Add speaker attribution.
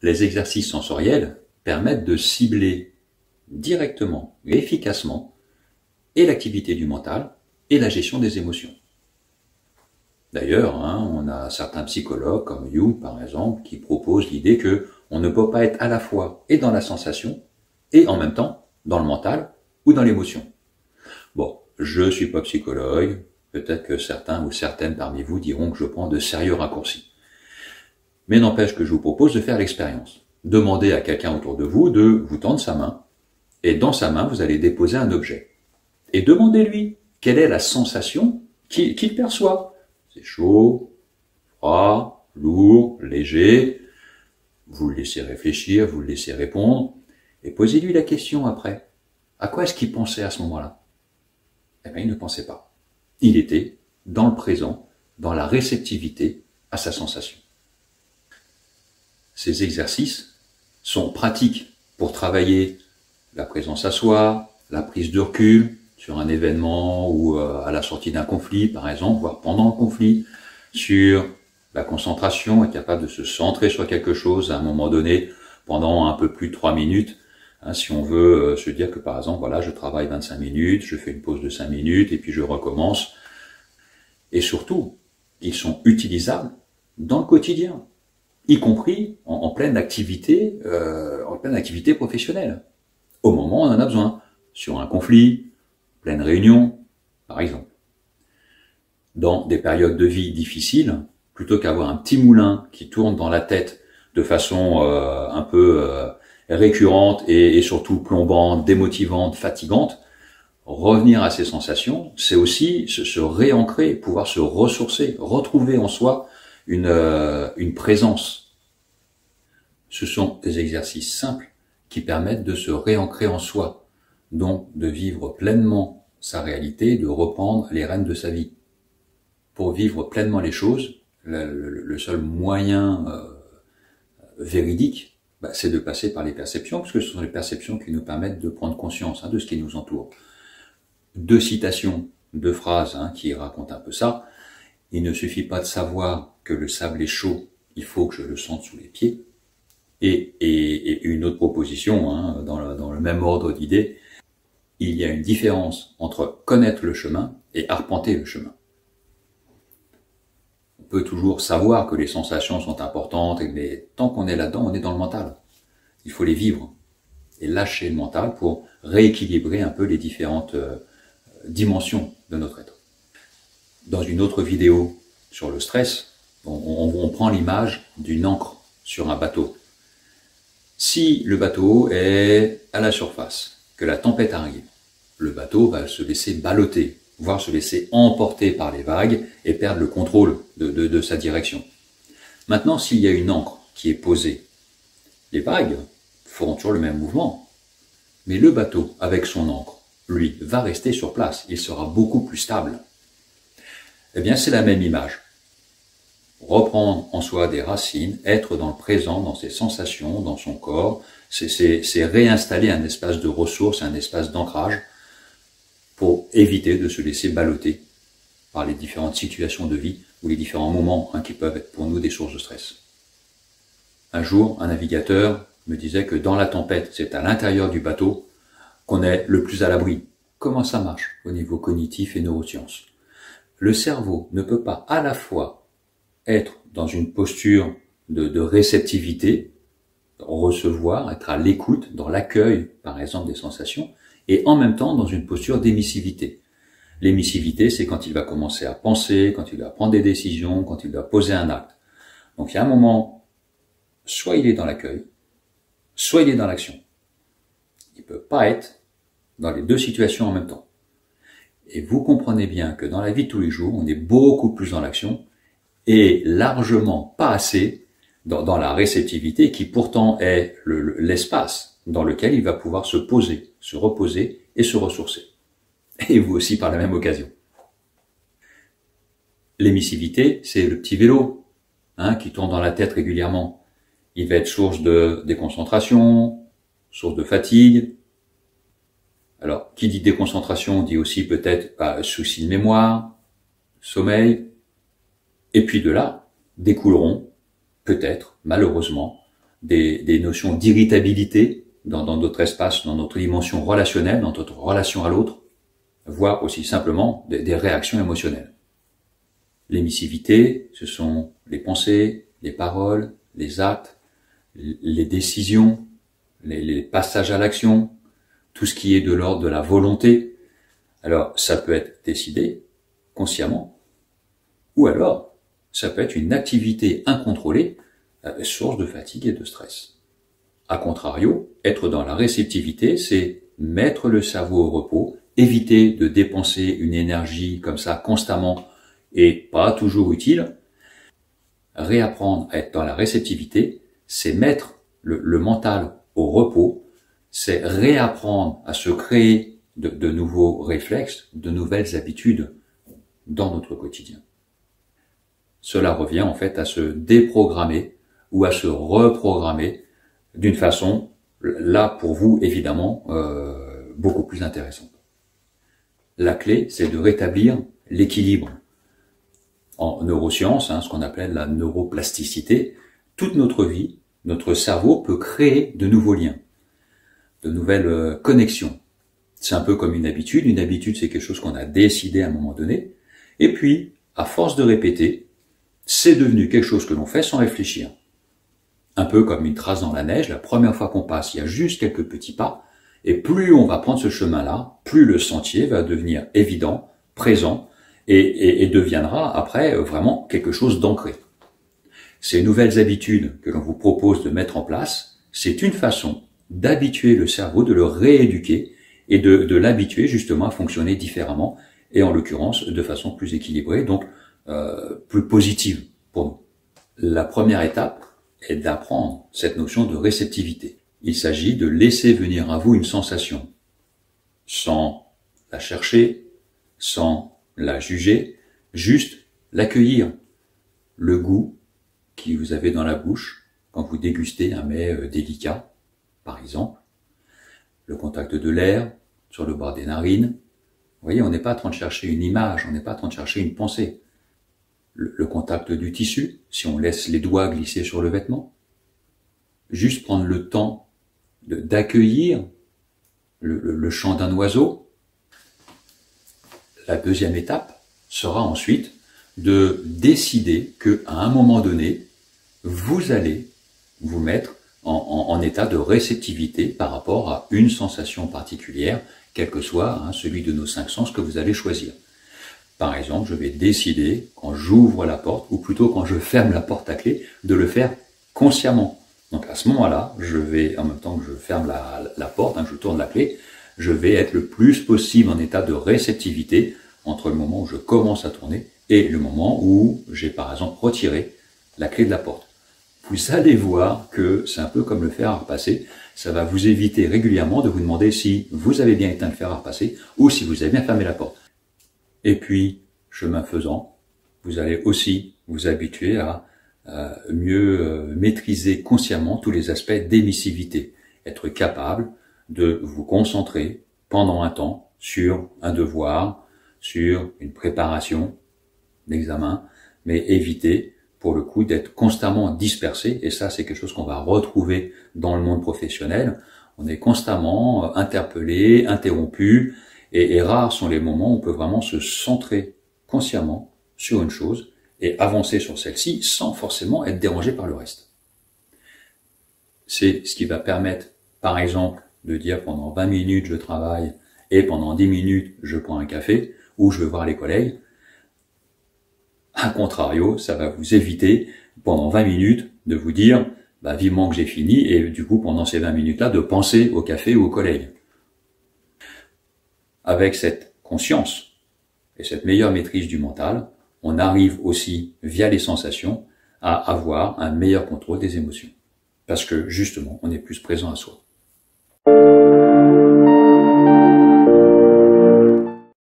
Speaker 1: Les exercices sensoriels permettent de cibler directement et efficacement et l'activité du mental et la gestion des émotions. D'ailleurs, on a certains psychologues comme Jung par exemple qui proposent l'idée que on ne peut pas être à la fois et dans la sensation et en même temps dans le mental ou dans l'émotion. Bon, je suis pas psychologue, peut-être que certains ou certaines parmi vous diront que je prends de sérieux raccourcis. Mais n'empêche que je vous propose de faire l'expérience. Demandez à quelqu'un autour de vous de vous tendre sa main, et dans sa main, vous allez déposer un objet. Et demandez-lui quelle est la sensation qu'il perçoit. C'est chaud, froid, lourd, léger. Vous le laissez réfléchir, vous le laissez répondre, et posez-lui la question après. À quoi est-ce qu'il pensait à ce moment-là? Eh bien, il ne pensait pas. Il était dans le présent, dans la réceptivité à sa sensation. Ces exercices sont pratiques pour travailler la présence à soi, la prise de recul sur un événement ou à la sortie d'un conflit, par exemple, voire pendant le conflit, sur la concentration, être capable de se centrer sur quelque chose à un moment donné pendant un peu plus de 3 minutes. Si on veut se dire que par exemple, voilà, je travaille 25 minutes, je fais une pause de 5 minutes et puis je recommence. Et surtout, ils sont utilisables dans le quotidien, y compris en pleine activité professionnelle, au moment où on en a besoin, sur un conflit, pleine réunion, par exemple. Dans des périodes de vie difficiles, plutôt qu'avoir un petit moulin qui tourne dans la tête de façon un peu récurrente et surtout plombante, démotivante, fatigante, revenir à ces sensations, c'est aussi se réancrer, pouvoir se ressourcer, retrouver en soi une présence. Ce sont des exercices simples qui permettent de se réancrer en soi, donc de vivre pleinement sa réalité, de reprendre les rênes de sa vie. Pour vivre pleinement les choses, le seul moyen véridique, c'est de passer par les perceptions, parce que ce sont les perceptions qui nous permettent de prendre conscience de ce qui nous entoure. 2 citations, 2 phrases qui racontent un peu ça. Il ne suffit pas de savoir que le sable est chaud, il faut que je le sente sous les pieds. Et une autre proposition, dans le même ordre d'idées, il y a une différence entre connaître le chemin et arpenter le chemin. On peut toujours savoir que les sensations sont importantes, mais tant qu'on est là-dedans, on est dans le mental. Il faut les vivre et lâcher le mental pour rééquilibrer un peu les différentes dimensions de notre être. Dans une autre vidéo sur le stress, on prend l'image d'une ancre sur un bateau. Si le bateau est à la surface, que la tempête arrive, le bateau va se laisser balloter, voire se laisser emporter par les vagues et perdre le contrôle de sa direction. Maintenant, s'il y a une ancre qui est posée, les vagues feront toujours le même mouvement, mais le bateau, avec son ancre, lui, va rester sur place, il sera beaucoup plus stable. Eh bien, c'est la même image. Reprendre en soi des racines, être dans le présent, dans ses sensations, dans son corps, c'est réinstaller un espace de ressources, un espace d'ancrage pour éviter de se laisser balloter par les différentes situations de vie ou les différents moments qui peuvent être pour nous des sources de stress. Un jour, un navigateur me disait que dans la tempête, c'est à l'intérieur du bateau qu'on est le plus à l'abri. Comment ça marche au niveau cognitif et neurosciences? Le cerveau ne peut pas à la fois être dans une posture de réceptivité, recevoir, être à l'écoute, dans l'accueil, par exemple, des sensations, et en même temps dans une posture d'émissivité. L'émissivité, c'est quand il va commencer à penser, quand il va prendre des décisions, quand il va poser un acte. Donc il y a un moment, soit il est dans l'accueil, soit il est dans l'action. Il ne peut pas être dans les 2 situations en même temps. Et vous comprenez bien que dans la vie de tous les jours, on est beaucoup plus dans l'action et largement pas assez dans la réceptivité qui pourtant est l'espace dans lequel il va pouvoir se poser, se reposer et se ressourcer. Et vous aussi par la même occasion. L'émissivité, c'est le petit vélo qui tourne dans la tête régulièrement. Il va être source de déconcentration, source de fatigue. Alors, qui dit déconcentration dit aussi peut-être souci de mémoire, sommeil. Et puis de là découleront peut-être, malheureusement, des notions d'irritabilité dans notre espace, dans notre dimension relationnelle, dans notre relation à l'autre, voire aussi simplement des réactions émotionnelles. L'émissivité, ce sont les pensées, les paroles, les actes, les décisions, les passages à l'action, tout ce qui est de l'ordre de la volonté. Alors, ça peut être décidé consciemment, ou alors, ça peut être une activité incontrôlée, source de fatigue et de stress. A contrario, être dans la réceptivité, c'est mettre le cerveau au repos, éviter de dépenser une énergie comme ça constamment et pas toujours utile. Réapprendre à être dans la réceptivité, c'est mettre le mental au repos, c'est réapprendre à se créer de nouveaux réflexes, de nouvelles habitudes dans notre quotidien. Cela revient en fait à se déprogrammer ou à se reprogrammer d'une façon, là pour vous évidemment, beaucoup plus intéressante. La clé, c'est de rétablir l'équilibre. En neurosciences, ce qu'on appelle la neuroplasticité, toute notre vie, notre cerveau peut créer de nouveaux liens, de nouvelles connexions. C'est un peu comme une habitude. Une habitude, c'est quelque chose qu'on a décidé à un moment donné. Et puis, à force de répéter, c'est devenu quelque chose que l'on fait sans réfléchir. Un peu comme une trace dans la neige. La première fois qu'on passe, il y a juste quelques petits pas. Et plus on va prendre ce chemin-là, plus le sentier va devenir évident, présent, et deviendra après vraiment quelque chose d'ancré. Ces nouvelles habitudes que l'on vous propose de mettre en place, c'est une façon d'habituer le cerveau, de le rééduquer et de l'habituer justement à fonctionner différemment et en l'occurrence de façon plus équilibrée, donc plus positive pour nous. La première étape est d'apprendre cette notion de réceptivité. Il s'agit de laisser venir à vous une sensation sans la chercher, sans la juger, juste l'accueillir. Le goût que vous avez dans la bouche quand vous dégustez un mets délicat, par exemple, le contact de l'air sur le bord des narines. Vous voyez, on n'est pas en train de chercher une image, on n'est pas en train de chercher une pensée. Le contact du tissu, si on laisse les doigts glisser sur le vêtement. Juste prendre le temps d'accueillir le chant d'un oiseau. La deuxième étape sera ensuite de décider qu'à un moment donné, vous allez vous mettre en état de réceptivité par rapport à une sensation particulière, quel que soit celui de nos 5 sens que vous allez choisir. Par exemple, je vais décider, quand j'ouvre la porte, ou plutôt quand je ferme la porte à clé, de le faire consciemment. Donc à ce moment-là, je vais, en même temps que je ferme la porte, que je tourne la clé, je vais être le plus possible en état de réceptivité entre le moment où je commence à tourner et le moment où j'ai par exemple retiré la clé de la porte. Vous allez voir que c'est un peu comme le fer à repasser, ça va vous éviter régulièrement de vous demander si vous avez bien éteint le fer à repasser ou si vous avez bien fermé la porte. Et puis, chemin faisant, vous allez aussi vous habituer à mieux maîtriser consciemment tous les aspects d'émissivité, être capable de vous concentrer pendant un temps sur un devoir, sur une préparation d'examen, mais éviter pour le coup d'être constamment dispersé, et ça c'est quelque chose qu'on va retrouver dans le monde professionnel. On est constamment interpellé, interrompu, et rares sont les moments où on peut vraiment se centrer consciemment sur une chose et avancer sur celle-ci sans forcément être dérangé par le reste. C'est ce qui va permettre, par exemple, de dire pendant 20 minutes je travaille et pendant 10 minutes je prends un café ou je vais voir les collègues. A contrario, ça va vous éviter pendant 20 minutes de vous dire vivement que j'ai fini et du coup pendant ces 20 minutes-là de penser au café ou aux collègues. Avec cette conscience et cette meilleure maîtrise du mental, on arrive aussi, via les sensations, à avoir un meilleur contrôle des émotions. Parce que, justement, on est plus présent à soi.